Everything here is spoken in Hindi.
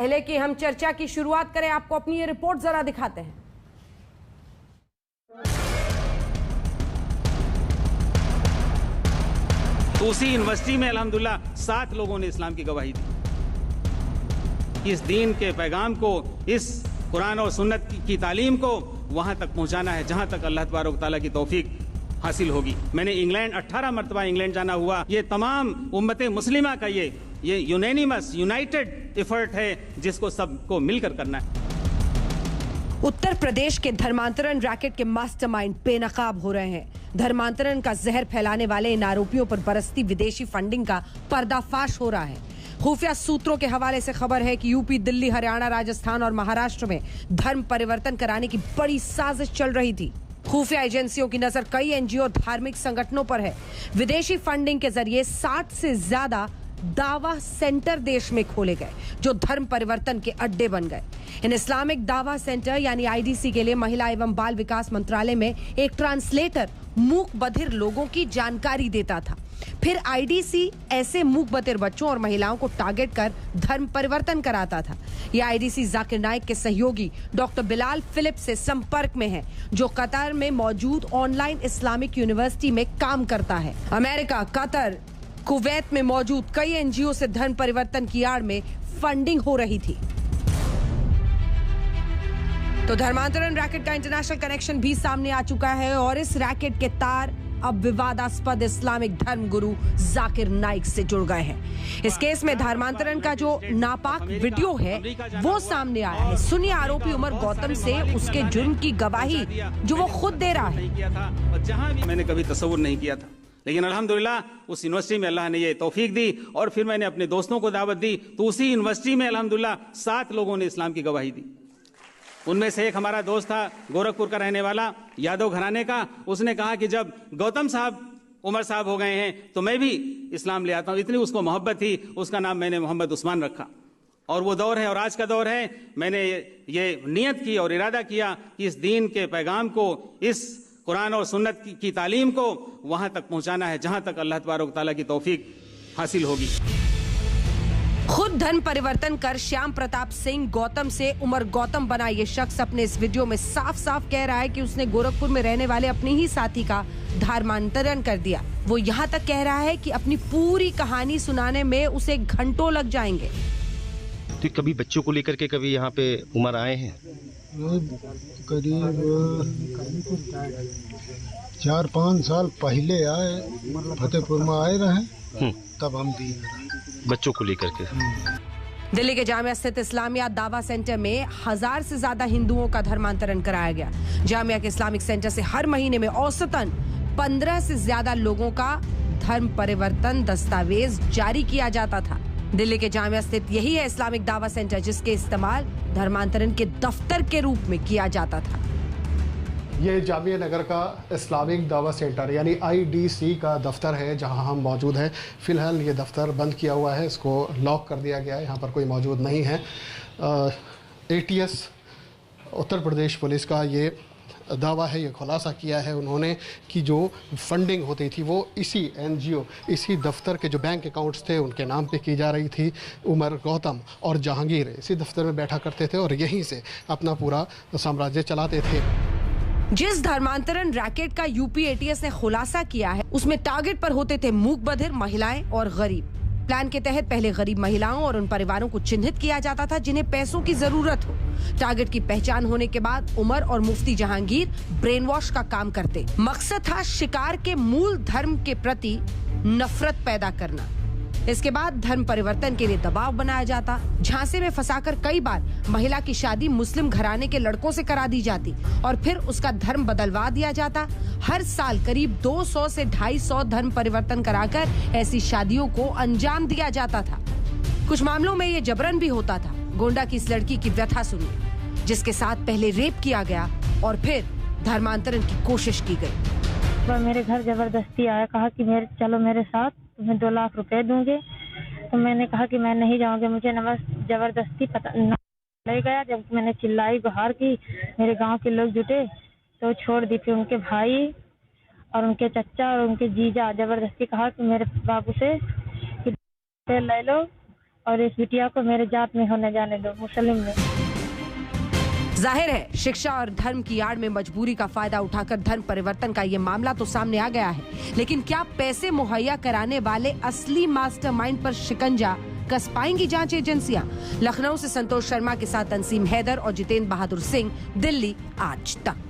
पहले कि हम चर्चा की शुरुआत करें, आपको अपनी ये रिपोर्ट जरा दिखाते हैं। तो उसी यूनिवर्सिटी में अल्हम्दुलिल्लाह 7 लोगों ने इस्लाम की गवाही दी। इस दीन के पैगाम को, इस कुरान और सुन्नत की तालीम को वहां तक पहुंचाना है जहां तक अल्लाह तबारक तआला की तौफीक हासिल होगी। मैंने इंग्लैंड 18 मरतबा इंग्लैंड जाना हुआ। ये तमाम उम्मत मुस्लिमा का ये यूनैनिमस यूनाइटेड एफर्ट है जिसको सबको मिलकर करना है। उत्तर प्रदेश के धर्मांतरण रैकेट के मास्टरमाइंड बेनकाब हो रहे हैं। धर्मांतरण का जहर फैलाने वाले इन आरोपियों पर बरसती विदेशी फंडिंग का पर्दाफाश हो रहा है। खुफिया सूत्रों के हवाले से खबर है कि यूपी, दिल्ली, हरियाणा, राजस्थान और महाराष्ट्र में धर्म परिवर्तन कराने की बड़ी साजिश चल रही थी। खुफिया एजेंसियों की नजर कई एनजीओ और धार्मिक संगठनों पर है। विदेशी फंडिंग के जरिए 60 से ज्यादा दावा सेंटर देश में खोले गए जो धर्म परिवर्तन के अड्डे बन गए। इन इस्लामिक दावा सेंटर यानी आईडीसी के लिए महिला एवं बाल विकास मंत्रालय में एक ट्रांसलेटर मूक बधिर लोगों की जानकारी देता था। फिर आईडीसी ऐसे मूक बधिर बच्चों और महिलाओं को टारगेट कर धर्म परिवर्तन कराता था। यह आईडीसी जाकिर नाइक के सहयोगी डॉक्टर बिलाल फिलिप से संपर्क में है, जो कतर में मौजूद ऑनलाइन इस्लामिक यूनिवर्सिटी में काम करता है। अमेरिका, कतर, कुवैत में मौजूद कई एनजीओ से धर्म परिवर्तन की आड़ में फंडिंग हो रही थी। तो धर्मांतरण रैकेट का इंटरनेशनल कनेक्शन भी सामने आ चुका है और इस रैकेट के तार अब विवादास्पद इस्लामिक धर्म गुरु जाकिर नाइक से जुड़ गए हैं। इस केस में धर्मांतरण का जो नापाक वीडियो है वो सामने आया है। सुनिए आरोपी उमर गौतम से उसके जुर्म की गवाही जो वो खुद दे रहा है। जहां भी मैंने कभी तस्वुर नहीं किया था, लेकिन अल्हम्दुलिल्लाह उस यूनिवर्सिटी में अल्लाह ने ये तौफीक दी और फिर मैंने अपने दोस्तों को दावत दी, तो उसी यूनिवर्सिटी में अल्हम्दुलिल्लाह 7 लोगों ने इस्लाम की गवाही दी। उनमें से एक हमारा दोस्त था, गोरखपुर का रहने वाला, यादव घराने का। उसने कहा कि जब गौतम साहब उमर साहब हो गए हैं तो मैं भी इस्लाम ले आता हूं। इतनी उसको मोहब्बत थी, उसका नाम मैंने मोहम्मद उस्मान रखा। और वो दौर है और आज का दौर है। मैंने ये नियत की और इरादा किया कि इस दीन के पैगाम को, इस कुरान और सुन्नत की तालीम को वहां तक पहुंचाना है जहां तक अल्लाह तबारक तआला की तौफीक हासिल होगी। खुद धर्म परिवर्तन कर श्याम प्रताप सिंह गौतम से उमर गौतम बना ये शख्स अपने इस वीडियो में साफ साफ कह रहा है कि उसने गोरखपुर में रहने वाले अपने ही साथी का धर्मांतरण कर दिया। वो यहाँ तक कह रहा है कि अपनी पूरी कहानी सुनाने में उसे घंटों लग जाएंगे। तो कभी बच्चों को लेकर के कभी यहाँ पे उमर आए हैं? करीब 4-5 साल पहले आए, फतेहपुर में आए रहे, तब हम भी बच्चों को लेकर के। दिल्ली के जामिया स्थित इस्लामिया दावा सेंटर में 1000 से ज्यादा हिंदुओं का धर्मांतरण कराया गया। जामिया के इस्लामिक सेंटर से हर महीने में औसतन 15 से ज्यादा लोगों का धर्म परिवर्तन दस्तावेज जारी किया जाता था। दिल्ली के जामिया स्थित यही है इस्लामिक दावा सेंटर जिसके इस्तेमाल धर्मांतरण के दफ्तर के रूप में किया जाता था। ये जामिया नगर का इस्लामिक दावा सेंटर यानी आईडीसी का दफ्तर है जहां हम मौजूद हैं। फ़िलहाल ये दफ्तर बंद किया हुआ है, इसको लॉक कर दिया गया है, यहाँ पर कोई मौजूद नहीं है। एटीएस उत्तर प्रदेश पुलिस का ये दावा है, ये खुलासा किया है उन्होंने कि जो फंडिंग होती थी वो इसी एनजीओ, इसी दफ्तर के जो बैंक अकाउंट्स थे उनके नाम पे की जा रही थी। उमर गौतम और जहांगीर इसी दफ्तर में बैठा करते थे और यहीं से अपना पूरा साम्राज्य चलाते थे। जिस धर्मांतरण रैकेट का यूपी एटीएस ने खुलासा किया है उसमें टारगेट पर होते थे मूक बधिर, महिलाएं और गरीब। प्लान के तहत पहले गरीब महिलाओं और उन परिवारों को चिन्हित किया जाता था जिन्हें पैसों की जरूरत हो। टारगेट की पहचान होने के बाद उमर और मुफ्ती जहांगीर ब्रेन वॉश का काम करते। मकसद था शिकार के मूल धर्म के प्रति नफरत पैदा करना। इसके बाद धर्म परिवर्तन के लिए दबाव बनाया जाता। झांसे में फंसाकर कई बार महिला की शादी मुस्लिम घराने के लड़कों से करा दी जाती और फिर उसका धर्म बदलवा दिया जाता। हर साल करीब 200 से 250 धर्म परिवर्तन कराकर ऐसी शादियों को अंजाम दिया जाता था। कुछ मामलों में ये जबरन भी होता था। गोंडा की इस लड़की की व्यथा सुनिए, जिसके साथ पहले रेप किया गया और फिर धर्मांतरण की कोशिश की गई। मेरे घर जबरदस्ती आया, कहा कि चलो मेरे साथ, तुम्हें 2 लाख रुपए दूंगे। तो मैंने कहा कि मैं नहीं जाऊंगी, मुझे जबरदस्ती पता ले गया। जब मैंने चिल्लाई गुहार की, मेरे गांव के लोग जुटे तो छोड़ दी। फिर उनके भाई और उनके चचा और उनके जीजा जबरदस्ती कहा कि मेरे बाबू से कि ले लो और इस बिटिया को मेरे जात में होने जाने दो, मुस्लिम में। जाहिर है शिक्षा और धर्म की आड़ में मजबूरी का फायदा उठाकर धर्म परिवर्तन का ये मामला तो सामने आ गया है, लेकिन क्या पैसे मुहैया कराने वाले असली मास्टरमाइंड पर शिकंजा कस पाएंगी जांच एजेंसियां? लखनऊ से संतोष शर्मा के साथ तंसीम हैदर और जितेंद्र बहादुर सिंह, दिल्ली आज तक।